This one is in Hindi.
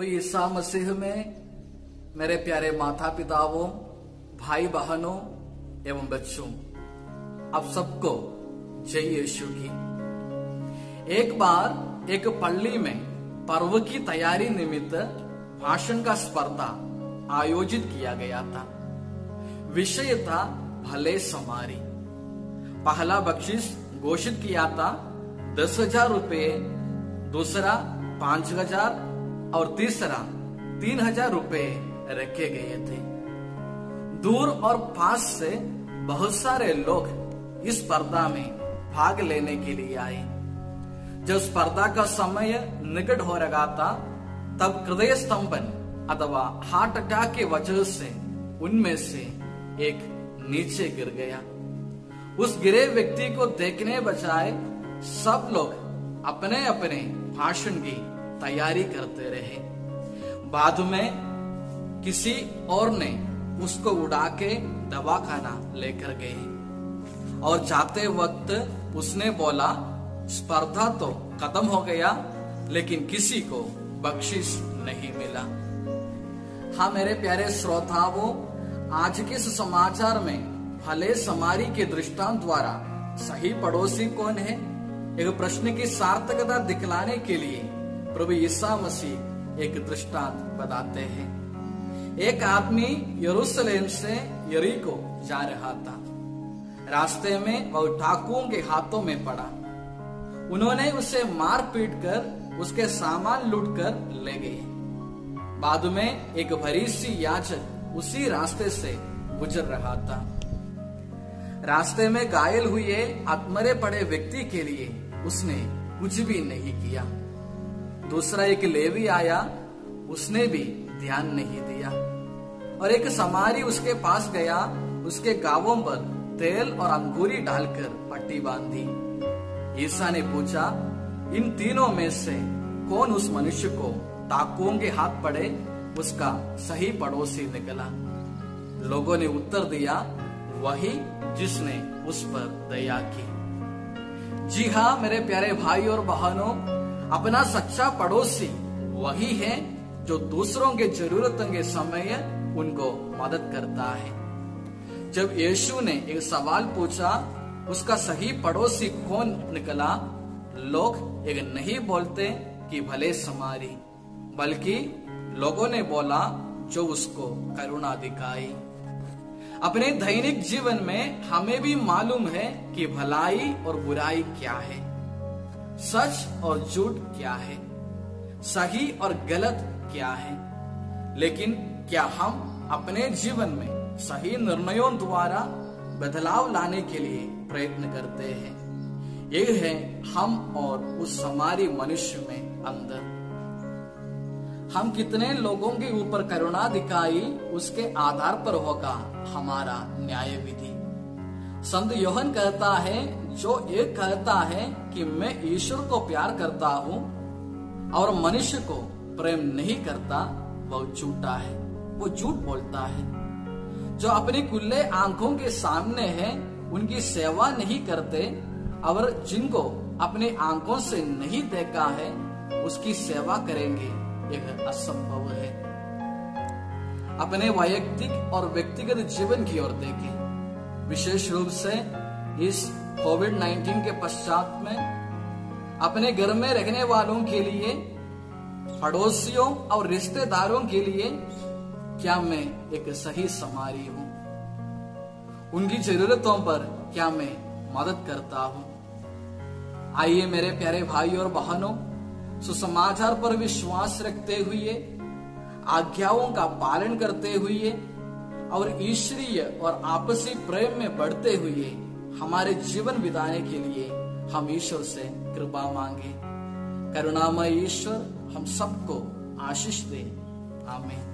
प्रभु यीशु मसीह में मेरे प्यारे माता पिताओं, भाई बहनों एवं बच्चों, आप सबको जय यीशु की। एक बार एक पल्ली में पर्व की तैयारी निमित्त भाषण का स्पर्धा आयोजित किया गया था। विषय था भले समारी। पहला बख्शिश घोषित किया था 10,000 रुपये, दूसरा 5,000 और तीसरा 3,000 रुपये रखे गए थे। दूर और पास से बहुत सारे लोग इस स्पर्धा में भाग लेने के लिए आए। जब स्पर्धा का समय निकट हो रहा था, तब हृदय स्तंभन अथवा हार्ट अटैक की वजह से उनमें से एक नीचे गिर गया। उस गिरे व्यक्ति को देखने बजाय सब लोग अपने अपने भाषण की तैयारी करते रहे। बाद में किसी और ने उसको उड़ा के दवाखाना लेकर गए और जाते वक्त उसने बोला, स्पर्धा तो खत्म हो गया, लेकिन किसी को बख्शिश नहीं मिला। हाँ मेरे प्यारे श्रोताओं, आज के इस समाचार में भले समारी के दृष्टांत द्वारा सही पड़ोसी कौन है, एक प्रश्न की सार्थकता दिखलाने के लिए प्रभु यीशु मसीह एक दृष्टांत बताते हैं। एक आदमी यरूशलेम से यरीको जा रहा था। रास्ते में वह डाकुओं के हाथों में पड़ा। उन्होंने उसे मार पीट कर उसके सामान लूट कर ले गए। बाद में एक फरीसी याजक उसी रास्ते से गुजर रहा था। रास्ते में घायल हुए आत्मरे पड़े व्यक्ति के लिए उसने कुछ भी नहीं किया। दूसरा एक लेवी आया, उसने भी ध्यान नहीं दिया। और एक समारी उसके पास गया, उसके गावों पर तेल और अंगूरी डालकर पट्टी बांधी। ईसा ने पूछा, इन तीनों में से कौन उस मनुष्य को डाकुओं के हाथ पड़े उसका सही पड़ोसी निकला? लोगों ने उत्तर दिया, वही जिसने उस पर दया की। जी हाँ मेरे प्यारे भाई और बहनों, अपना सच्चा पड़ोसी वही है जो दूसरों के जरूरतों के समय उनको मदद करता है। जब यीशु ने एक सवाल पूछा, उसका सही पड़ोसी कौन निकला, लोग एक नहीं बोलते कि भले समारी, बल्कि लोगों ने बोला जो उसको करुणा दिखाई। अपने दैनिक जीवन में हमें भी मालूम है कि भलाई और बुराई क्या है, सच और झूठ क्या है, सही और गलत क्या है। लेकिन क्या हम अपने जीवन में सही निर्णयों द्वारा बदलाव लाने के लिए प्रयत्न करते हैं? ये है हम और उस समारी मनुष्य में अंदर। हम कितने लोगों के ऊपर करुणा दिखाई, उसके आधार पर होगा हमारा न्याय विधि। संत योहन कहता है, जो एक कहता है कि मैं ईश्वर को प्यार करता हूं और मनुष्य को प्रेम नहीं करता, वह झूठा है, वो झूठ बोलता है। जो अपनी खुले आंखों के सामने है उनकी सेवा नहीं करते और जिनको अपने आंखों से नहीं देखा है उसकी सेवा करेंगे, यह असंभव है। अपने वैयक्तिक और व्यक्तिगत जीवन की ओर देखें। विशेष रूप से इस कोविड-19 के पश्चात में अपने घर में रहने वालों के लिए, पड़ोसियों और रिश्तेदारों के लिए क्या मैं एक सही समारी हूं? उनकी जरूरतों पर क्या मैं मदद करता हूं? आइए मेरे प्यारे भाई और बहनों, सुसमाचार पर विश्वास रखते हुए, आज्ञाओं का पालन करते हुए और ईश्वरीय और आपसी प्रेम में बढ़ते हुए हमारे जीवन बिताने के लिए हम ईश्वर से कृपा मांगे। करुणामय ईश्वर हम सबको आशीष दे। आमीन।